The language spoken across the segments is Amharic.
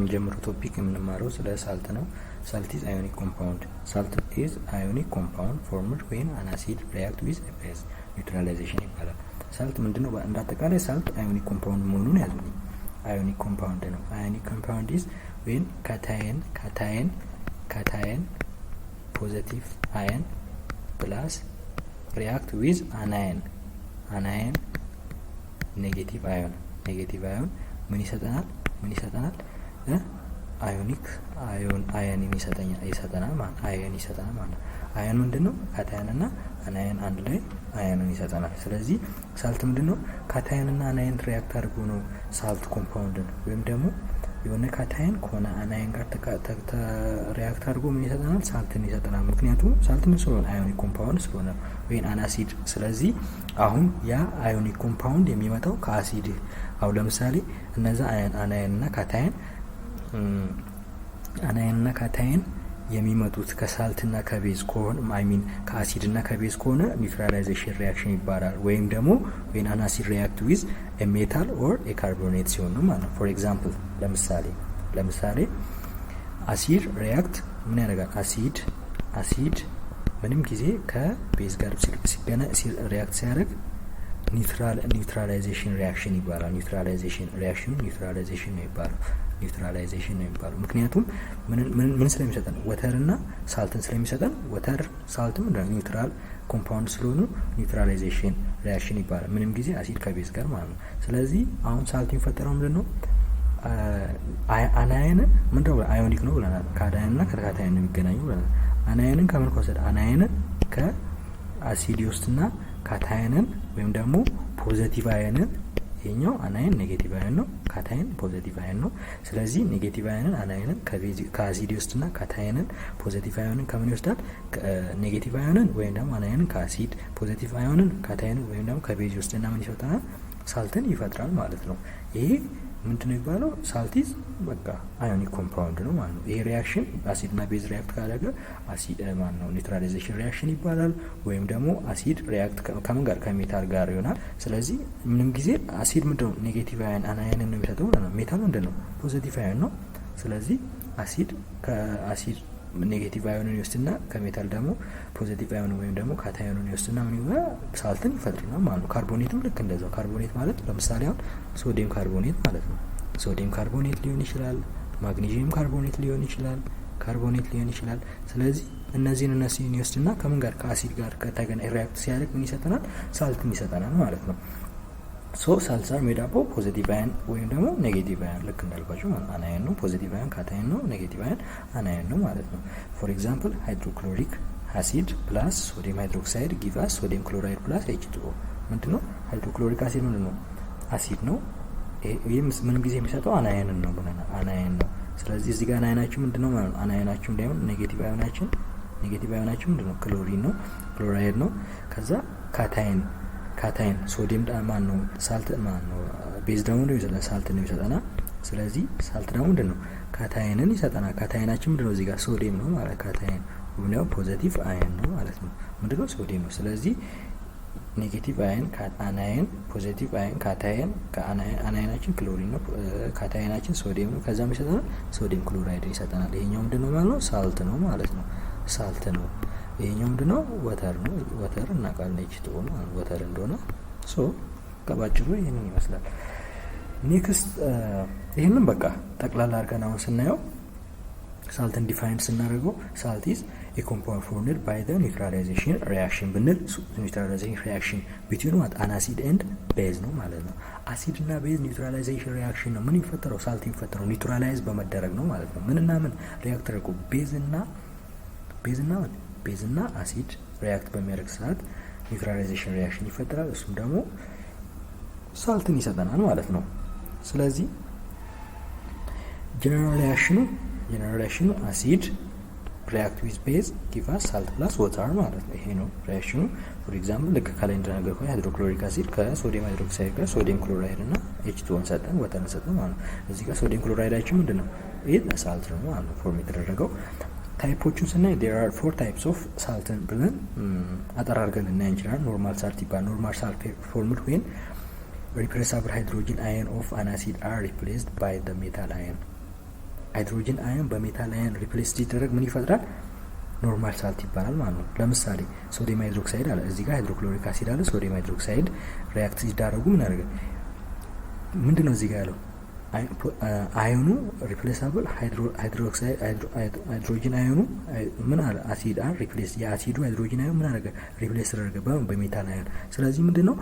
የመጀመሪያው ቶፒክ የምንማረው ስለ ሳልት ነው። ሳልት ኢዝ አዮኒክ ኮምፓውንድ። ሳልት ኢዝ አዮኒክ ኮምፓውንድ ፎርምድ ዌን አን አሲድ ሪአክት ዊዝ ኤ ቤዝ ኒውትራላይዜሽን ይባላል። ሳልት ምንድነው? እንዳጠቃላይ ሳልት አዮኒክ ኮምፓውንድ መሆኑን ያዙልኝ። አዮኒክ ኮምፓውንድ ነው። አዮኒክ ኮምፓውንድ ኢዝ ዌን ካታየን ፖዘቲቭ አየን ፕላስ ሪአክት ዊዝ አናየን ኔጌቲቭ አዮን ምን ይሰጠናል? አዮኒክ አየንን ይሰጠናል ማለት ነው። አየን ምንድነው? ካታየንና አናየን አንድ ላይ አየንን ይሰጠናል። ስለዚህ ሳልት ምንድነው? ካታየንና አናየን ሪአክት አድርጎ ነው ሳልት ኮምፓውንድን ወይም ደግሞ የሆነ ካታየን ከሆነ አናየን ጋር ሪአክት አድርጎ ምን ይሰጠናል? ሳልትን ይሰጠናል። ምክንያቱም ሳልት ምን ስለሆነ አዮኒክ ኮምፓውንድ ስለሆነ ወይን አናሲድ። ስለዚህ አሁን ያ አዮኒክ ኮምፓውንድ የሚመጣው ከአሲድ። አሁን ለምሳሌ እነዛ አናየንና ካታየን የሚመጡት ከሳልትና ከቤዝ ከሆነ ከአሲድና ከቤዝ ከሆነ ኒውትራላይዜሽን ሪአክሽን ይባላል። ወይም ደግሞ ዌን አን አሲድ ሪአክት ዊዝ ኤ ሜታል ኦር ኤ ካርቦኔት ሲሆን ነው ማለት ነው። ፎር ኤግዛምፕል ለምሳሌ አሲድ ሪአክት ምን ያደርጋል? አሲድ ምንም ጊዜ ከቤዝ ጋር ሲገናኝ ሪአክት ሲያደርግ ኒውትራላይዜሽን ሪአክሽን ይባላል። ኒውትራላይዜሽን ነው የሚባለው። ምክንያቱም ምን ስለሚሰጠን? ወተርና ሳልትን ስለሚሰጠን ወተር ሳልትም ኒውትራል ኮምፓውንድ ስለሆኑ ኒውትራላይዜሽን ሪአክሽን ይባላል። ምንም ጊዜ አሲድ ከቤዝ ጋር ማለት ነው። ስለዚህ አሁን ሳልት የሚፈጠረው ምንድነው? አናየን ምንድነው? አዮኒክ ነው ብለናል። ከአናየንና ከካታየን ነው የሚገናኙ ብለናል። አናየንን ከምን ከወሰደ? አናየንን ከአሲድ ውስጥና ካታየንን ወይም ደግሞ ፖዘቲቭ አየንን ይሄኛው አናየን ኔጌቲቭ አየን ነው፣ ካታየን ፖዘቲቭ አየን ነው። ስለዚህ ኔጌቲቭ አየንን አናየንን ከአሲድ ውስጥና ካታየንን ፖዘቲቭ አየንን ከምን ይወስዳል? ኔጌቲቭ አየንን ወይም ደግሞ አናየንን ከአሲድ፣ ፖዘቲቭ አየንን ካታየንን ወይም ደግሞ ከቤዝ ውስጥና ምን ይፈጥራል? ሳልትን ይፈጥራል ማለት ነው። ይሄ ምንድነው የሚባለው? ሳልቲዝ በቃ አዮኒክ ኮምፓውንድ ነው ማለት ነው። ይሄ ሪአክሽን አሲድና ቤዝ ሪአክት ካደረገ አሲድ ኒውትራላይዜሽን ሪአክሽን ይባላል። ወይም ደግሞ አሲድ ሪአክት ከምን ጋር? ከሜታል ጋር ይሆናል። ስለዚህ ምንም ጊዜ አሲድ ምንድነው? ኔጌቲቭ አየን አናየንን ነው የሚሰጠው ማለት ነው። ሜታል ምንድነው? ፖዚቲቭ አየን ነው። ስለዚህ አሲድ ከአሲድ ኔጌቲቭ አዮንን ይወስድና ከሜታል ደግሞ ፖዚቲቭ አዮን ወይም ደግሞ ካታዮንን ይወስድና ምን ይሆናል? ሳልትን ይፈጥራል ማለት ነው። ካርቦኔትም ልክ እንደዛው። ካርቦኔት ማለት ለምሳሌ አሁን ሶዲየም ካርቦኔት ማለት ነው። ሶዲየም ካርቦኔት ሊሆን ይችላል፣ ማግኔዥየም ካርቦኔት ሊሆን ይችላል። ስለዚህ እነዚህን ይወስድና ከምን ጋር? ከአሲድ ጋር ከተገናኘ ሪአክት ሲያደርግ ምን ይሰጠናል? ሳልትን ይሰጠናል ማለት ነው። ሶ ሳልትስ አር ሜድ አፕ ኦፍ ፖዚቲቭ አየን ወይም ደግሞ ኔጌቲቭ አየን። ልክ እንዳልኳቸው አናየን ነው ፖዚቲቭ አየን፣ ካታየን ነው ኔጌቲቭ አየን፣ አናየን ነው ማለት ነው። ፎር ኤግዛምፕል ሃይድሮክሎሪክ አሲድ ፕላስ ሶዲየም ሃይድሮክሳይድ ጊቭ አስ ሶዲየም ክሎራይድ ፕላስ H2O። ምንድነው? ሃይድሮክሎሪክ አሲድ ምንድነው? አሲድ ነው። ይሄ ምንም ጊዜ የሚሰጠው አናየንን ነው ብለናል። አናየን ነው። ስለዚህ እዚህ ጋር አናየናችን ምንድነው ማለት ነው? አናየናችን እንዳይሆን ኔጌቲቭ አዮናችን ምንድነው? ክሎሪን ነው፣ ክሎራይድ ነው። ከዛ ካታየን ሶዲየም ማን ነው? ሳልት ማን ነው? ቤዝ ደግሞ ነው ይሰጠና ሳልት ነው ይሰጠና። ስለዚህ ሳልት ደግሞ ምንድነው? ካታየንን ይሰጠና። ካታየናችን ምንድነው? እዚህ ጋር ሶዲየም ነው ማለት ካታየን ነው ፖዚቲቭ አየን ነው ማለት ነው። ምንድነው? ሶዲየም ነው። ስለዚህ ኔጌቲቭ አየን አናየን፣ ፖዚቲቭ አየን ካታየን፣ አናየናችን ክሎሪን ነው፣ ካታየናችን ሶዲየም ነው። ከዛም ይሰጠናል ሶዲየም ክሎራይድ ይሰጠናል። ይሄኛው ምንድነው ማለት ነው? ሳልት ነው ማለት ነው። ሳልት ነው። ይሄኛው ምንድነው? ወተር ነው። ወተር እናውቃለን H2O ነው ወተር እንደሆነ። ሶ ከባጭሩ ይሄንን ይመስላል። ኔክስት ይሄንን በቃ ጠቅላላ አድርገን አሁን ስናየው ሳልትን ዲፋይን ስናደርገው ሳልት ኢዝ ኤ ኮምፓውንድ ፎርምድ ባይ ዘ ኒውትራላይዜሽን ሪአክሽን ብንል ኒውትራላይዜሽን ሪአክሽን ቢትዊን ዋት አን አሲድ ኤንድ ቤዝ ነው ማለት ነው። አሲድ እና ቤዝ ኒውትራላይዜሽን ሪአክሽን ነው። ምን የሚፈጠረው? ሳልት የሚፈጠረው ኒውትራላይዝ በመደረግ ነው ማለት ነው። ምንና ምን ሪአክት አድርጎ ቤዝና አሲድ ሪአክት በሚያደርግ ሰዓት ኒውትራላይዜሽን ሪአክሽን ይፈጠራል። እሱም ደግሞ ሳልትን ይሰጠናል ማለት ነው። ስለዚህ ጀነራል ሪአክሽኑ አሲድ ሪአክት ዊዝ ቤዝ ጊቭ አስ ሳልት ፕላስ ወተር ማለት ነው። ይሄ ነው ሪአክሽኑ። ፎር ኤግዛምፕል ልክ ከላይ እንደነገርኩኝ ሃይድሮክሎሪክ አሲድ ከሶዲየም ሃይድሮክሳይድ ጋር ሶዲየም ክሎራይድ እና H2O ሰጠን፣ ወተርን ሰጠን ማለት ነው። እዚህ ጋር ሶዲየም ክሎራይዳችን ምንድነው? ይሄ ሳልት ነው ማለት ነው ፎርም የተደረገው። ታይፖቹን ስናይ there are 4 types of salt ብለን አጠራርገን ልናይ እንችላለን። ኖርማል ሳልት ይባላል። ኖርማል ሳልት ፎርምድ when replaceable hydrogen ion of an acid are replaced by the metal ion ሃይድሮጅን አየን በሜታል አየን ሪፕሌስ ሲደረግ ምን ይፈጥራል? ኖርማል ሳልት ይባላል ማለት ነው። ለምሳሌ ሶዲየም ሃይድሮክሳይድ አለ፣ እዚህ ጋር ሃይድሮክሎሪክ አሲድ አለ፣ ሶዲየም ሃይድሮክሳይድ ሪያክት ሲዳረጉ ምን ያደርጋል? ምንድነው እዚህ ጋር ያለው? አዮኑ ሪፕሌሳብል ሃይድሮጅን አዮኑ ምን አለ? አሲድ አር ሪፕሌስ የአሲዱ ሃይድሮጅን አዮን ምን አደረገ? ሪፕሌስ ተደረገ በሜታል አዮን። ስለዚህ ምንድነው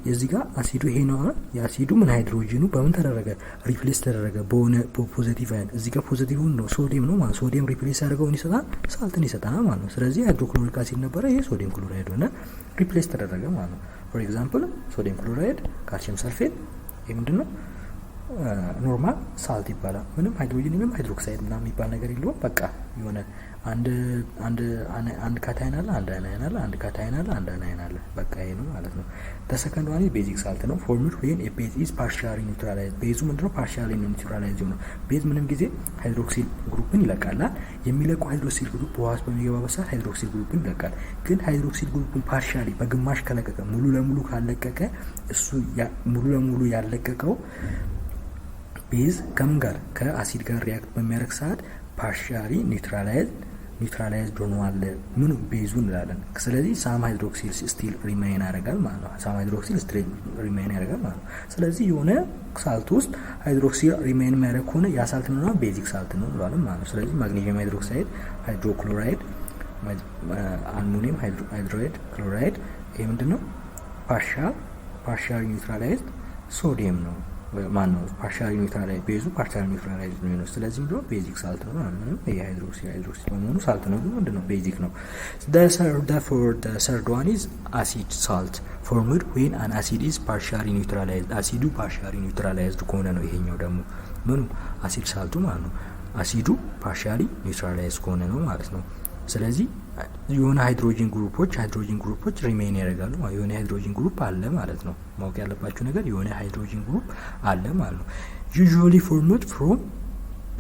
የዚህ ጋር አሲዱ ይሄ ነው። የአሲዱ ምን ሃይድሮጅኑ በምን ተደረገ? ሪፕሌስ ተደረገ በሆነ ፖዚቲቭ አዮን። እዚህ ጋር ፖዚቲቭ ነው ሶዲየም ነው ማለት ሶዲየም ሪፕሌስ ያደርገውን ይሰጣል፣ ሳልትን ይሰጣል ማለት ነው። ስለዚህ ሃይድሮክሎሪክ አሲድ ነበረ፣ ይሄ ሶዲየም ክሎራይድ ሆነ ሪፕሌስ ተደረገ ማለት ነው። ፎር ኤግዛምፕል ሶዲየም ክሎራይድ፣ ካልሲየም ሰልፌት ይሄ ምንድነው? ኖርማል ሳልት ይባላል። ምንም ሃይድሮጅን ምንም ሃይድሮክሳይድ ምናምን የሚባል ነገር የለውም። በቃ የሆነ አንድ ካታይን አለ፣ አንድ አናይን አለ፣ አንድ ካታይን አለ፣ አንድ አናይን አለ። በቃ ይሄ ነው ማለት ነው። ተሰከንድ ዋን ቤዚክ ሳልት ነው። ፎርሙድ ዌን ኤ ቤዝ ኢዝ ፓርሻሊ ኒውትራላይዝድ። ቤዙ ምንድነው? ፓርሻሊ ኒውትራላይዝድ ነው። ቤዝ ምንም ጊዜ ሃይድሮክሲል ግሩፕን ይለቃል። የሚለቀው ሃይድሮክሲል ግሩፕ ውሃ ውስጥ በሚገባበት ሰዓት ሃይድሮክሲል ግሩፕን ይለቃል። ግን ሃይድሮክሲል ግሩፕን ፓርሻሊ በግማሽ ከለቀቀ ሙሉ ለሙሉ ካለቀቀ እሱ ሙሉ ለሙሉ ያለቀቀው ቤዝ ከምን ጋር? ከአሲድ ጋር ሪያክት በሚያደርግ ሰዓት ፓርሻሊ ኒውትራላይዝድ ሆኗል። ምኑ? ቤዙ እንላለን። ስለዚህ ሳም ሃይድሮክሲል ስቲል ሪማይን ያደርጋል ማለት ነው። ሳም ሃይድሮክሲል ስቲል ሪማይን ያደርጋል ማለት ነው። ስለዚህ የሆነ ሳልት ውስጥ ሃይድሮክሲል ሪማይን የሚያደርግ ከሆነ ያ ሳልት ነው ቤዚክ ሳልት ነው እንላለን ማለት ነው። ስለዚህ ማግኔዥየም ሃይድሮክሳይድ፣ ሃይድሮክሎራይድ፣ አልሙኒየም ሃይድሮይድ ክሎራይድ ይሄ ምንድነው? ፓርሻሊ ኒውትራላይዝድ ሶዲየም ነው። ማነው? ፓርሻሊ ኒውትራላይዝድ ቤዙ ፓርሻሊ ኒውትራላይዝድ ነው። ስለዚህ ምንድነው? ቤዚክ ሳልት ነው ማለት ነው። ይሄ ሃይድሮክሲል በመሆኑ ሳልት ነው፣ ግን ምንድነው? ቤዚክ ነው። the third one is acid salt formed when an acid is partially neutralized. አሲዱ ፓርሻሊ ኒውትራላይዝድ ከሆነ ነው ይሄኛው ደግሞ ምኑ? አሲድ ሳልቱ ማለት ነው። አሲዱ ፓርሻሊ ኒውትራላይዝድ ከሆነ ነው ማለት ነው። ስለዚህ የሆነ ሃይድሮጂን ግሩፖች ሪሜይን ያደርጋሉ። የሆነ ሃይድሮጂን ግሩፕ አለ ማለት ነው። ማወቅ ያለባችሁ ነገር የሆነ ሃይድሮጂን ግሩፕ አለ ማለት ነው። ዩዥዋሊ ፎርምድ ፍሮም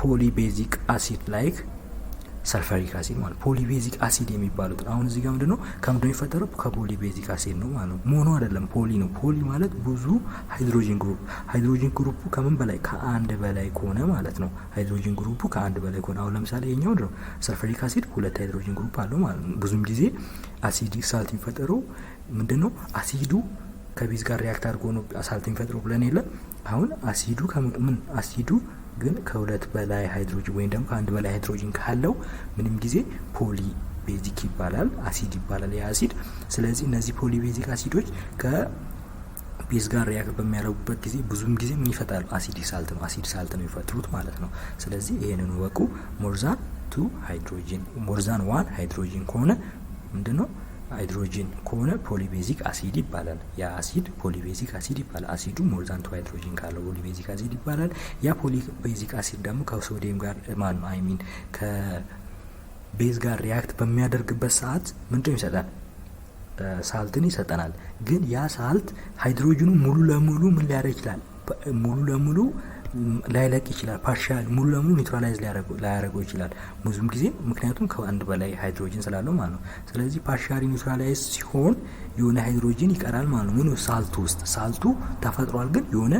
ፖሊቤዚክ አሲድ ላይክ ሰልፈሪክ አሲድ ማለት ፖሊቤዚክ አሲድ የሚባሉት አሁን እዚህ ጋር ምንድነው? ከምንድነው የሚፈጠረው? ከፖሊቤዚክ አሲድ ነው ማለት ነው። ሞኖ አይደለም፣ ፖሊ ነው። ፖሊ ማለት ብዙ ሃይድሮጂን ግሩፑ ከምን በላይ? ከአንድ በላይ ከሆነ ማለት ነው። ሃይድሮጂን ግሩፑ ከአንድ በላይ ከሆነ አሁን ለምሳሌ የኛው ምንድነው? ሰልፈሪክ አሲድ ሁለት ሃይድሮጂን ግሩፕ አለው ማለት ነው። ብዙም ጊዜ አሲዲክ ሳልት የሚፈጠረው ምንድነው? አሲዱ ከቤዝ ጋር ሪያክት አድርጎ ነው ሳልት የሚፈጥረው ብለን የለ። አሁን አሲዱ አሲዱ ግን ከሁለት በላይ ሃይድሮጂን ወይም ደግሞ ከአንድ በላይ ሃይድሮጂን ካለው ምንም ጊዜ ፖሊ ቤዚክ ይባላል፣ አሲድ ይባላል ያ አሲድ። ስለዚህ እነዚህ ፖሊ ቤዚክ አሲዶች ከቤዝ ጋር ሪያክት በሚያደርጉበት ጊዜ ብዙም ጊዜ ምን ይፈጥራሉ? አሲድ ሳልት ነው የሚፈጥሩት ማለት ነው። ስለዚህ ይሄንን ወቁ። ሞርዛን ዋን ሃይድሮጂን ከሆነ ምንድነው? ሃይድሮጂን ከሆነ ፖሊቤዚክ አሲድ ይባላል። ያ አሲድ ፖሊቤዚክ አሲድ ይባላል። አሲዱ ሞርዛን ቱ ሃይድሮጂን ካለው ፖሊቤዚክ አሲድ ይባላል። ያ ፖሊቤዚክ አሲድ ደግሞ ከሶዲየም ጋር ከቤዝ ጋር ሪያክት በሚያደርግበት ሰዓት ምንድነው ይሰጣል? ሳልትን ይሰጠናል። ግን ያ ሳልት ሃይድሮጂኑ ሙሉ ለሙሉ ምን ሊያደርግ ይችላል? ሙሉ ለሙሉ ላይለቅ ይችላል። ፓርሻል ሙሉ ለሙሉ ኒውትራላይዝ ላያደርገው ይችላል ብዙም ጊዜ፣ ምክንያቱም ከአንድ በላይ ሃይድሮጂን ስላለው ማለት ነው። ስለዚህ ፓርሻሊ ኒውትራላይዝ ሲሆን የሆነ ሃይድሮጂን ይቀራል ማለት ነው። ምን ሳልቱ ውስጥ ሳልቱ ተፈጥሯል፣ ግን የሆነ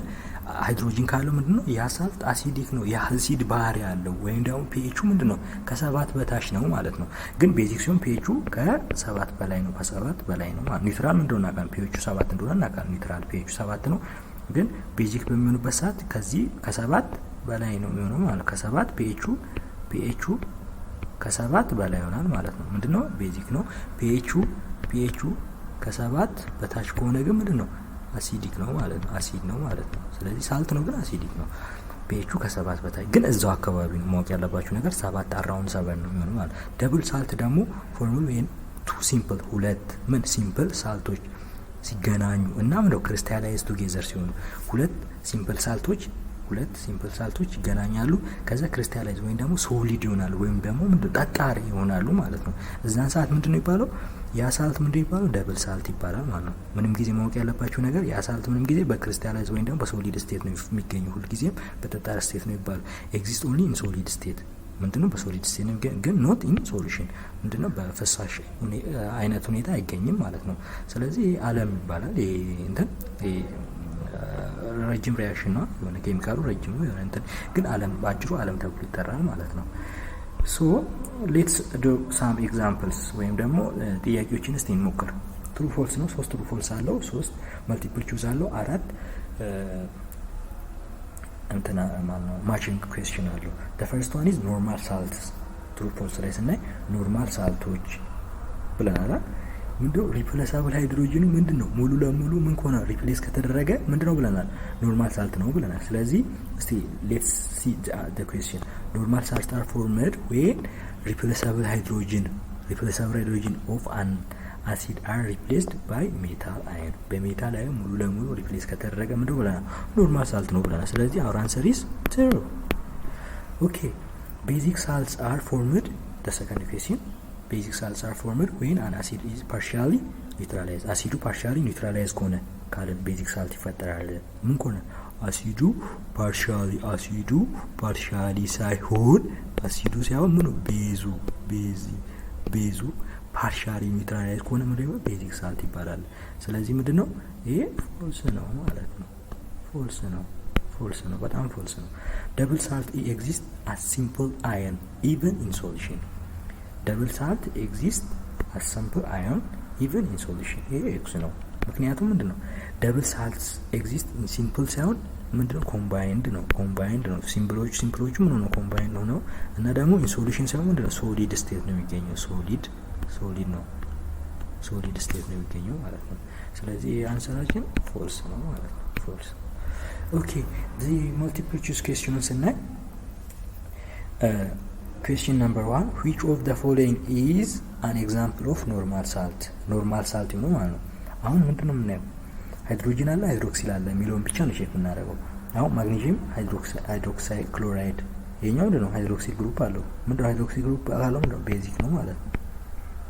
ሃይድሮጂን ካለው ምንድነው ያ ሳልት አሲዲክ ነው፣ የአሲድ ባህሪ ያለው ወይም ደግሞ ፒኤቹ ምንድነው ከ7 በታች ነው ማለት ነው። ግን ቤዚክ ሲሆን ፒኤቹ ከ7 በላይ ነው፣ ከ7 በላይ ነው ማለት ኒውትራል እንደሆነ እናውቃለን። ፒኤቹ 7 እንደሆነ እናውቃለን። ኒውትራል ፒኤቹ 7 ነው። ግን ቤዚክ በሚሆንበት ሰዓት ከዚህ ከ7 በላይ ነው የሚሆነው ማለት ከ7 ፒኤቹ ከ7 በላይ ይሆናል ማለት ነው። ምንድነው ቤዚክ ነው። ፒኤቹ ከ7 በታች ከሆነ ግን ምንድነው አሲዲክ ነው ማለት ነው። አሲድ ነው ማለት ነው። ስለዚህ ሳልት ነው ግን አሲዲክ ነው። ፒኤቹ ከ7 በታች ግን እዛው አካባቢ ነው። ማወቅ ያለባችሁ ነገር 7 አራውንድ 7 ነው የሚሆነው ማለት። ደብል ሳልት ደግሞ ፎርሙላ ወይን ቱ ሲምፕል ሁለት ሲምፕል ሳልቶች ሲገናኙ እና ምንድነው ክሪስታላይዝ ቱጌዘር ሲሆኑ ሁለት ሲምፕል ሳልቶች ይገናኛሉ። ከዛ ክሪስታላይዝ ወይም ደግሞ ሶሊድ ይሆናሉ ወይም ደግሞ ምንድነው ጠጣሪ ይሆናሉ ማለት ነው። እዛን ሰዓት ምንድነው ይባላል? ያ ሳልት ምንድነው ይባላል? ደብል ሳልት ይባላል ማለት ነው። ምንም ጊዜ ማወቅ ያለባችሁ ነገር ያ ሳልት ምንም ጊዜ በክሪስታላይዝ ወይም ደግሞ በሶሊድ ስቴት ነው የሚገኘው። ሁሉ ጊዜም በጠጣር ስቴት ነው ይባላል። ኤግዚስት ኦንሊ ኢን ሶሊድ ስቴት ምንድነው በሶሊድ ስቴት ነው ግን ኖት ኢን ሶሉሽን ምንድነው በፈሳሽ አይነት ሁኔታ አይገኝም ማለት ነው። ስለዚህ ዓለም ይባላል። ረጅም ሪያክሽን ነው የሆነ ኬሚካሉ ረጅም ነው የሆነ እንትን ግን አለም ባጭሩ አለም ተብሎ ይጠራል ማለት ነው። ሶ ሌትስ ዱ ሳም ኤግዛምፕልስ ወይም ደግሞ ጥያቄዎችን እስቲ እንሞክር። ትሩ ፎልስ ነው። 3 ትሩ ፎልስ አለው፣ 3 መልቲፕል ቹዝ አለው፣ 4 እንትና ማለት ነው ማቺንግ ኩዌስችን አለው። the first one is normal salts ትሩ ፎልስ ላይ ስናይ ኖርማል ሳልቶች ብለናል። ምንድነው ሪፕሌሳብል ሃይድሮጅኑ ምንድነው ሙሉ ለሙሉ ምን ከሆነ ሪፕሌስ ከተደረገ ምንድነው ብለናል ኖርማል ሳልት ነው ብለናል። ስለዚህ እስቲ ሌትስ ሲ the question normal salts are formed when replaceable hydrogen of an acid are replaced by metal ion በሜታል አየን ሙሉ ለሙሉ ሪፕሌስ ከተደረገ ምንድነው ብለናል ኖርማል ሳልት ነው ብለናል። ስለዚህ our answer is true. okay, basic salts are formed the second question basic salts are formed when an acid is partially neutralized አሲዱ partially neutralized ከሆነ ካለን ቤዚክ ሳልት ይፈጠራል። ምን ከሆነ አሲዱ partially ሳይሆን ምኑ ቤዙ ፓርሻሊ ኒውትራላይዝ ከሆነ ምንድነው ቤዚክ ሳልት ይባላል። ስለዚህ ምንድነው ይሄ ፎልስ ነው ማለት ነው። ፎልስ ነው በጣም ፎልስ ነው። ደብል ሳልት ኤግዚስት አስ ሲምፕል አየን ኢቨን ኢን ሶሉሽን ደብል ሳልት ኤግዚስት አስ ሲምፕል አየን ኢቨን ኢን ሶሉሽን ይሄ ኤክስ ነው። ምክንያቱም ምንድነው ደብል ሳልትስ ኤግዚስት ኢን ሲምፕል ሳይሆን ምንድነው ኮምባይንድ ነው ሲምፕሎቹ ምን ነው ኮምባይንድ ነው እና ደግሞ ኢን ሶሉሽን ሳይሆን ምንድነው ሶሊድ ስቴት ነው የሚገኘው ሶሊድ ስቴት ነው የሚገኘው ማለት ነው። ስለዚህ አንሰራችን ፎልስ ነው ማለት ነው። ፎልስ ኦኬ the multiple choice questions ስናይ question number 1 which of the following is an example of normal salt ነው ማለት ነው። አሁን ምንድነው የምናየው ሃይድሮጅን አለ ሃይድሮክሲል አለ የሚለውን ብቻ ነው ቼክ የምናደርገው። አሁን ማግኔዥየም ሃይድሮክሳይድ ክሎራይድ የኛው ምንድነው ሃይድሮክሲል ግሩፕ አለው። ምንድነው ሃይድሮክሲል ግሩፕ አለው ምንድነው ቤዚክ ነው ማለት ነው።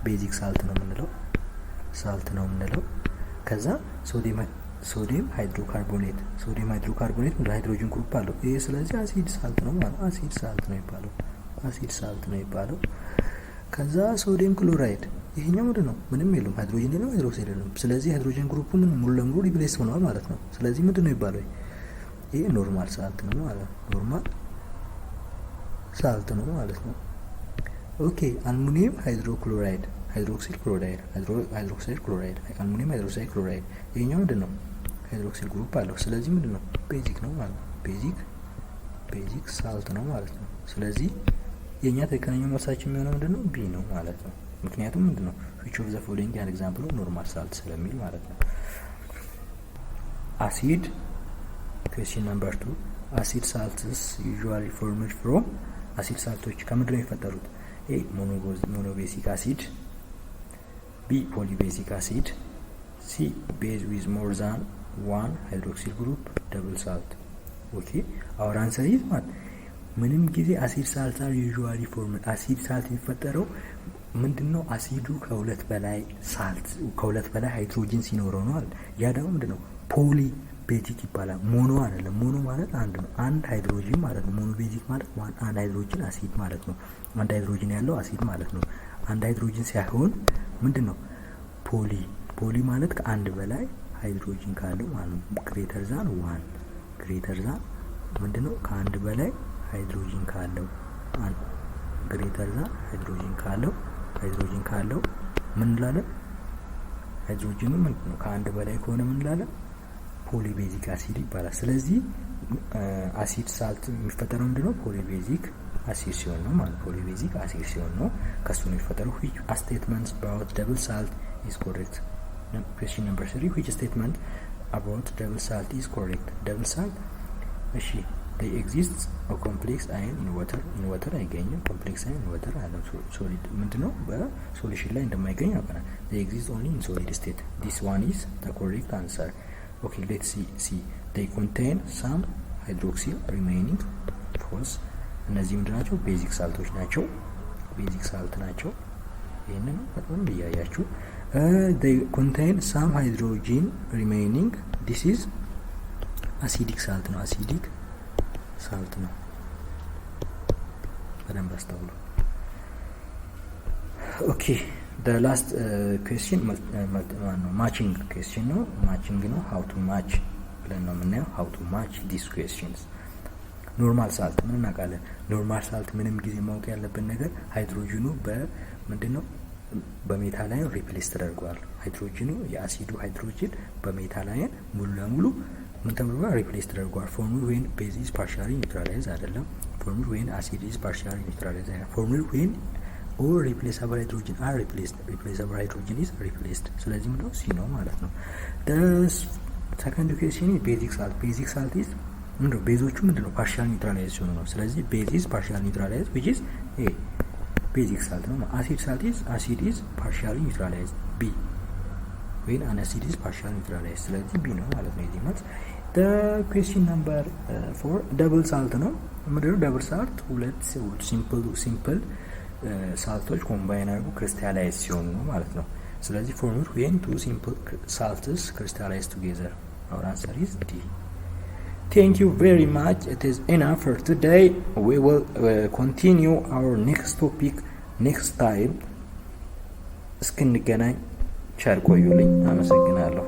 ቤዚክ ሳልት ነው የምንለው ከዛ ሶዲየም ሃይድሮካርቦኔት ምንድነው ሃይድሮጅን ግሩፕ አለው ይሄ ስለዚህ አሲድ ሳልት ነው ማለት አሲድ ሳልት ነው የሚባለው ከዛ ሶዲየም ክሎራይድ ይሄኛው ምንድነው ምንም የለውም ሃይድሮጅን የለውም ሃይድሮክሳይድ የለውም ስለዚህ ሃይድሮጅን ግሩፑ ምን ሙሉ ለሙሉ ሪፕሌስ ሆኗል ማለት ነው። ስለዚህ ምንድነው የሚባለው ይሄ ኖርማል ሳልት ነው ማለት ነው። ኦኬ አልሙኒየም ሃይድሮክሎራይድ ሃይድሮክሲል ክሎራይድ አልሙኒየም ሃይድሮክሳይድ ክሎራይድ ይሄኛው ምንድነው ሃይድሮክሲል ግሩፕ አለው ስለዚህ ምንድነው ቤዚክ ነው ማለት ነው። ቤዚክ ሳልት ነው ማለት ነው። ስለዚህ የኛ ትክክለኛው መልሳችን የሚሆነው ምንድነው ቢ ነው ማለት ነው። ምክንያቱም ምንድነው which of the following an example of normal salt ስለሚል ማለት ነው። አሲድ question number 2 acid salts usually formed from አሲድ ሳልቶች ከምንድነው የሚፈጠሩት? ኤ ሞኖቤሲክ አሲድ፣ ቢ ፖሊቤሲክ አሲድ፣ ሲ ቤዝ ዊዝ ሞር ዛን ዋን ሃይድሮክሲል ግሩፕ ደብል ሳልት። ኦኬ አወር አንሰር ኢዝ ማለት ምንም ጊዜ አሲድ ሳልት አር ዩዥዋሊ ፎርምድ አሲድ ሳልት የሚፈጠረው ምንድነው አሲዱ ከሁለት በላይ ሃይድሮጅን ሲኖረው ነው አይደል? ያ ደግሞ ምንድነው ፖሊ ቤዚክ ይባላል። ሞኖ አይደለም። ሞኖ ማለት አንድ ነው፣ አንድ ሃይድሮጅን ማለት ነው። ሞኖ ቤዚክ ማለት አንድ ሃይድሮጅን አሲድ ማለት ነው። አንድ ሃይድሮጅን ያለው አሲድ ማለት ነው። አንድ ሃይድሮጅን ሳይሆን ምንድነው ፖሊ ማለት ከአንድ በላይ ሃይድሮጅን ካለው ማለት ነው። ግሬተር ዛን ምንድነው ከአንድ በላይ ሃይድሮጅን ካለው ሃይድሮጅን ካለው ምን እንላለን? ሃይድሮጅኑ ምንድነው ከአንድ በላይ ከሆነ ምን እንላለን? ፖሊቤዚክ አሲድ ይባላል። ስለዚህ አሲድ ሳልት የሚፈጠረው ምንድነው ፖሊቤዚክ አሲድ ሲሆን ነው ማለት ፖሊቤዚክ አሲድ ሲሆን ነው ከሱ ነው የሚፈጠረው። which statement about double salt is correct? question number 3 which statement about double salt is correct? double salt እሺ they exist a complex ion in water አይገኝም። complex ion in water አለ solid ምንድነው በሶሉሽን ላይ እንደማይገኝ አውቀናል። they exist only in solid state. this one is the correct answer. okay let's see they contain some hydroxyl remaining false. እነዚህ ምንድናቸው? ቤዚክ ሳልቶች ናቸው። ቤዚክ ሳልት ናቸው። ይሄንን በጣም እያያችሁ they contain some hydrogen remaining. this is acidic salt ነው። acidic salt ነው። በደንብ አስተውሉ። okay the last question matching question ነው። matching ነው how to match ብለን ነው የምናየው። how to match these questions። ኖርማል ሳልት ምን እናውቃለን? ኖርማል ሳልት ምንም ጊዜ ማወቅ ያለብን ነገር ሃይድሮጅኑ በምንድነው በሜታላይን ሪፕሌስ ተደርጓል። ሃይድሮጅኑ የአሲዱ ሃይድሮጅን በሜታላይን ሙሉ ለሙሉ ምን ተብሏል? ሪፕሌስ ተደርጓል። ፎርሙል ዌን ቤዝ ኢዝ ፓርሻሊ ኒውትራላይዝ አይደለም። ፎርሙል ዌን አሲድ ኢዝ ፓርሻሊ ኒውትራላይዝ አይደለም። ፎርሙል ዌን ኦር ሪፕሌሰብል ሃይድሮጅን አር ሪፕሌስድ ሪፕሌሰብል ሃይድሮጅን ኢዝ ሪፕሌስድ። ስለዚህ ምንድነው ሲ ነው ማለት ነው። ሰከንድ ኩዌስችን ቤዚክ ሳልት። ቤዚክ ሳልት ኢዝ ምንድነው? ቤዞቹ ምንድነው? ፓርሻል ኒውትራላይዝ ሲሆኑ ነው። ስለዚህ ቤዝ ኢዝ ፓርሻል ኒውትራላይዝ which is ኤ ቤዚክ ሳልት ነው። አሲድ ሳልት ኢዝ አሲድ ኢዝ ፓርሻሊ ኒውትራላይዝ ቢ when an acid is partially neutralized። ስለዚህ ቢ ነው ማለት ነው። የዚህ መልስ question number 4 ደብል ሳልት ነው። ምንድነው ደብል ሳልት? ሁለት ሲምፕል ሳልቶች ኮምባይን አድርጎ ክሪስታላይዝ ሲሆኑ ነው ማለት ነው። ስለዚህ ፎርሙት when two simple salts crystallize together። our answer is D። Thank you very much. It is enough for today. We will continue our next topic next time። እስክንገናኝ ቸር ቆዩልኝ። አመሰግናለሁ።